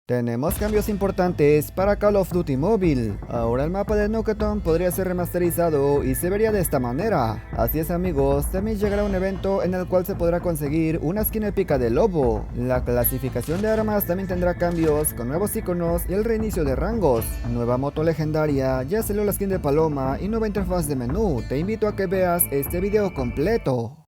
Tenemos cambios importantes para Call of Duty Mobile. Ahora el mapa de Nuketon podría ser remasterizado y se vería de esta manera. Así es amigos, también llegará un evento en el cual se podrá conseguir una skin épica de lobo. La clasificación de armas también tendrá cambios con nuevos iconos y el reinicio de rangos. Nueva moto legendaria, ya salió la skin de paloma y nueva interfaz de menú. Te invito a que veas este video completo.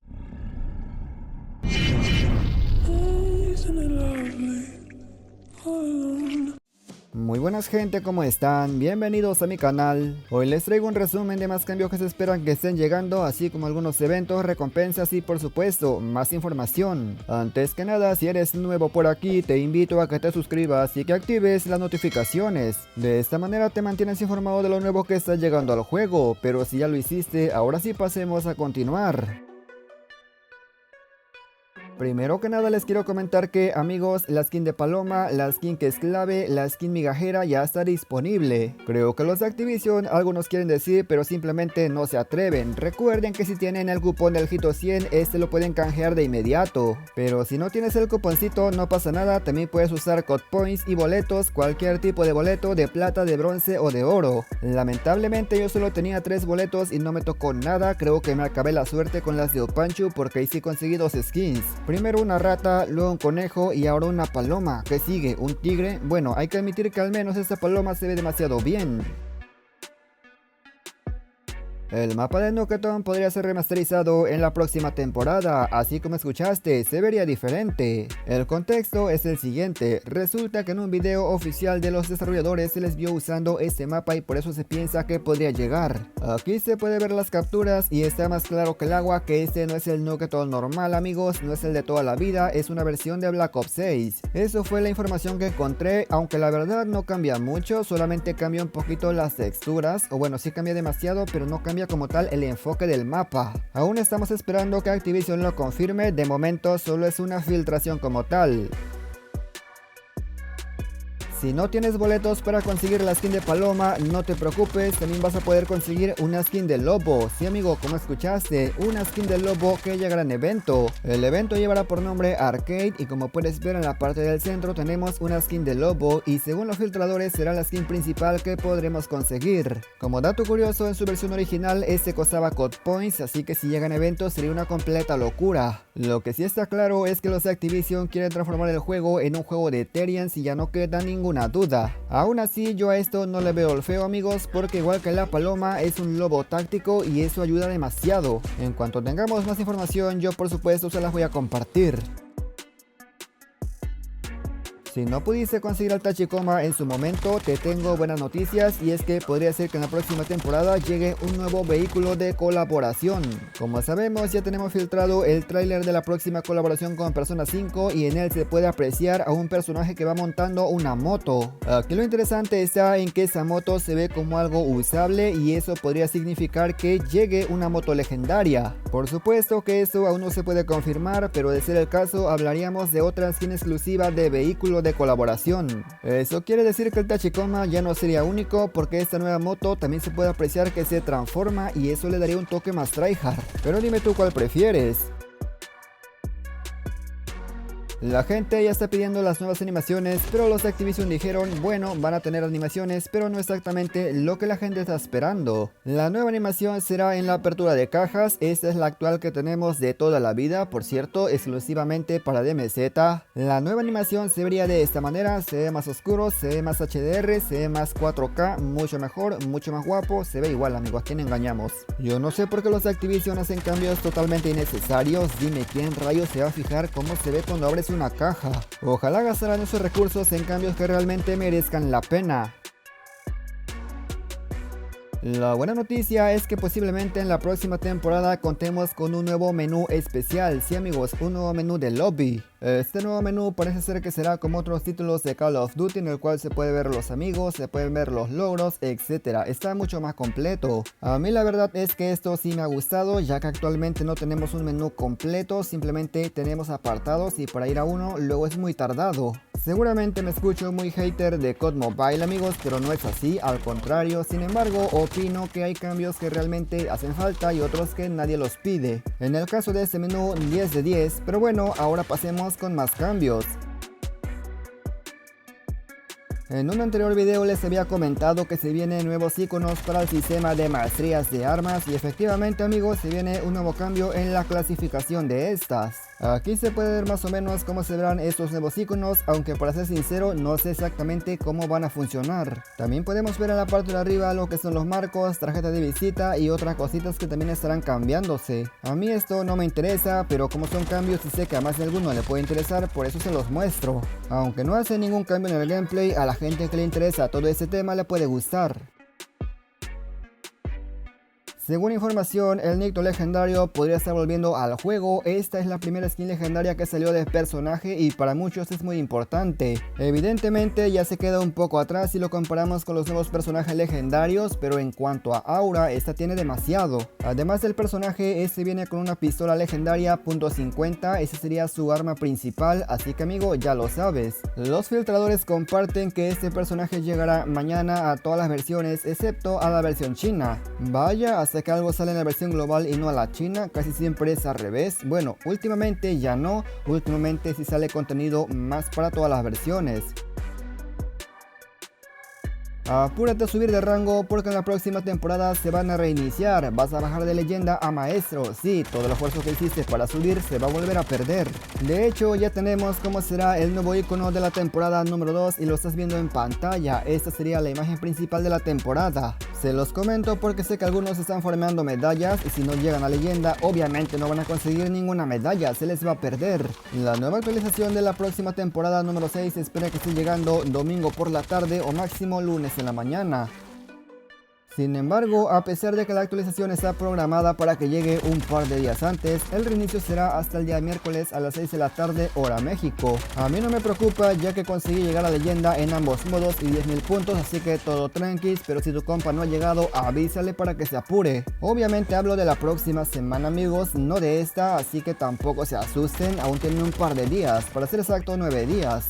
Muy buenas gente, ¿cómo están? Bienvenidos a mi canal. Hoy les traigo un resumen de más cambios que se esperan que estén llegando, así como algunos eventos, recompensas y por supuesto, más información. Antes que nada, si eres nuevo por aquí, te invito a que te suscribas y que actives las notificaciones. De esta manera te mantienes informado de lo nuevo que está llegando al juego, pero si ya lo hiciste, ahora sí pasemos a continuar. Primero que nada les quiero comentar que amigos, la skin de paloma, la skin que es clave, la skin migajera ya está disponible. Creo que los de Activision algunos quieren decir pero simplemente no se atreven. Recuerden que si tienen el cupón del Hito 100 este lo pueden canjear de inmediato. Pero si no tienes el cuponcito no pasa nada, también puedes usar code points y boletos, cualquier tipo de boleto de plata, de bronce o de oro. Lamentablemente yo solo tenía 3 boletos y no me tocó nada, creo que me acabé la suerte con las de Opanchu porque ahí sí conseguí 2 skins. Primero una rata, luego un conejo y ahora una paloma. ¿Qué sigue? ¿Un tigre? Bueno, hay que admitir que al menos esta paloma se ve demasiado bien. El mapa de Nuketon podría ser remasterizado en la próxima temporada, así como escuchaste, se vería diferente. El contexto es el siguiente, resulta que en un video oficial de los desarrolladores se les vio usando este mapa y por eso se piensa que podría llegar. Aquí se puede ver las capturas y está más claro que el agua que este no es el Nuketon normal amigos, no es el de toda la vida, es una versión de Black Ops 6. Eso fue la información que encontré, aunque la verdad no cambia mucho, solamente cambia un poquito las texturas, o bueno, sí cambia demasiado, pero no cambia como tal el enfoque del mapa. Aún estamos esperando que Activision lo confirme, de momento solo es una filtración como tal. Si no tienes boletos para conseguir la skin de paloma, no te preocupes, también vas a poder conseguir una skin de lobo. Sí amigo, como escuchaste, una skin de lobo que llegará en evento. El evento llevará por nombre Arcade y como puedes ver en la parte del centro tenemos una skin de lobo y según los filtradores será la skin principal que podremos conseguir. Como dato curioso, en su versión original este costaba code points, así que si llega en evento sería una completa locura. Lo que sí está claro es que los de Activision quieren transformar el juego en un juego de Terians y ya no queda ninguna duda. Aún así yo a esto no le veo el feo amigos, porque igual que la paloma es un lobo táctico y eso ayuda demasiado. En cuanto tengamos más información yo por supuesto se las voy a compartir. Si no pudiste conseguir al Tachikoma en su momento, te tengo buenas noticias y es que podría ser que en la próxima temporada llegue un nuevo vehículo de colaboración. Como sabemos ya tenemos filtrado el tráiler de la próxima colaboración con Persona 5 y en él se puede apreciar a un personaje que va montando una moto. Aquí lo interesante está en que esa moto se ve como algo usable y eso podría significar que llegue una moto legendaria. Por supuesto que eso aún no se puede confirmar, pero de ser el caso hablaríamos de otra skin exclusiva de vehículo de colaboración. Eso quiere decir que el Tachikoma ya no sería único porque esta nueva moto también se puede apreciar que se transforma y eso le daría un toque más tryhard. Pero dime tú cuál prefieres. La gente ya está pidiendo las nuevas animaciones, pero los de Activision dijeron, bueno, van a tener animaciones, pero no exactamente lo que la gente está esperando. La nueva animación será en la apertura de cajas, esta es la actual que tenemos de toda la vida, por cierto, exclusivamente para DMZ. La nueva animación se vería de esta manera, se ve más oscuro, se ve más HDR, se ve más 4K, mucho mejor, mucho más guapo, se ve igual amigos, ¿a quién engañamos? Yo no sé por qué los de Activision hacen cambios totalmente innecesarios, dime quién rayos se va a fijar cómo se ve cuando abres una caja. Ojalá gastaran esos recursos en cambios que realmente merezcan la pena. La buena noticia es que posiblemente en la próxima temporada contemos con un nuevo menú especial, sí amigos, un nuevo menú de lobby. Este nuevo menú parece ser que será como otros títulos de Call of Duty en el cual se puede ver los amigos, se pueden ver los logros, etc. Está mucho más completo. A mí la verdad es que esto sí me ha gustado, ya que actualmente no tenemos un menú completo, simplemente tenemos apartados y para ir a uno luego es muy tardado. Seguramente me escucho muy hater de COD Mobile amigos, pero no es así, al contrario. Sin embargo, opino que hay cambios que realmente hacen falta y otros que nadie los pide. En el caso de este menú, 10 de 10, pero bueno, ahora pasemos con más cambios. En un anterior video les había comentado que se vienen nuevos iconos para el sistema de maestrías de armas y efectivamente amigos se viene un nuevo cambio en la clasificación de estas. Aquí se puede ver más o menos cómo se verán estos nuevos iconos, aunque para ser sincero no sé exactamente cómo van a funcionar. También podemos ver en la parte de arriba lo que son los marcos, tarjetas de visita y otras cositas que también estarán cambiándose. A mí esto no me interesa, pero como son cambios y sé que a más de alguno le puede interesar, por eso se los muestro. Aunque no hace ningún cambio en el gameplay, a la gente que le interesa todo este tema le puede gustar. Según información, el Nikto legendario podría estar volviendo al juego. Esta es la primera skin legendaria que salió del personaje y para muchos es muy importante. Evidentemente ya se queda un poco atrás si lo comparamos con los nuevos personajes legendarios, pero en cuanto a aura, esta tiene demasiado. Además del personaje, este viene con una pistola legendaria .50, esa sería su arma principal, así que amigo, ya lo sabes. Los filtradores comparten que este personaje llegará mañana a todas las versiones, excepto a la versión china. Vaya, hasta que algo sale en la versión global y no a la china, casi siempre es al revés. Bueno, últimamente ya no, últimamente sí sale contenido más para todas las versiones. Apúrate a subir de rango porque en la próxima temporada se van a reiniciar, vas a bajar de leyenda a maestro, sí, todo el esfuerzo que hiciste para subir se va a volver a perder. De hecho ya tenemos cómo será el nuevo icono de la temporada número 2 y lo estás viendo en pantalla, esta sería la imagen principal de la temporada. Se los comento porque sé que algunos están farmeando medallas y si no llegan a leyenda obviamente no van a conseguir ninguna medalla, se les va a perder. La nueva actualización de la próxima temporada número 6 se espera que esté llegando domingo por la tarde o máximo lunes en la mañana. Sin embargo, a pesar de que la actualización está programada para que llegue un par de días antes, el reinicio será hasta el día miércoles a las 6 de la tarde hora México. A mí no me preocupa ya que conseguí llegar a leyenda en ambos modos y 10.000 puntos, así que todo tranquis, pero si tu compa no ha llegado avísale para que se apure. Obviamente hablo de la próxima semana amigos, no de esta, así que tampoco se asusten, aún tienen un par de días, para ser exacto 9 días.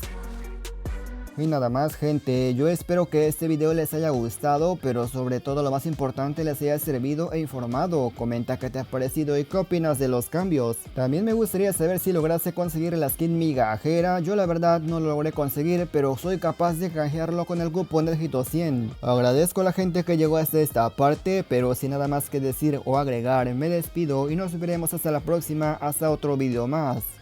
Y nada más gente, yo espero que este video les haya gustado, pero sobre todo lo más importante les haya servido e informado. Comenta qué te ha parecido y qué opinas de los cambios. También me gustaría saber si lograste conseguir la skin migajera, yo la verdad no lo logré conseguir, pero soy capaz de canjearlo con el cupón del Hito 100. Agradezco a la gente que llegó hasta esta parte, pero sin nada más que decir o agregar, me despido y nos veremos hasta la próxima, hasta otro video más.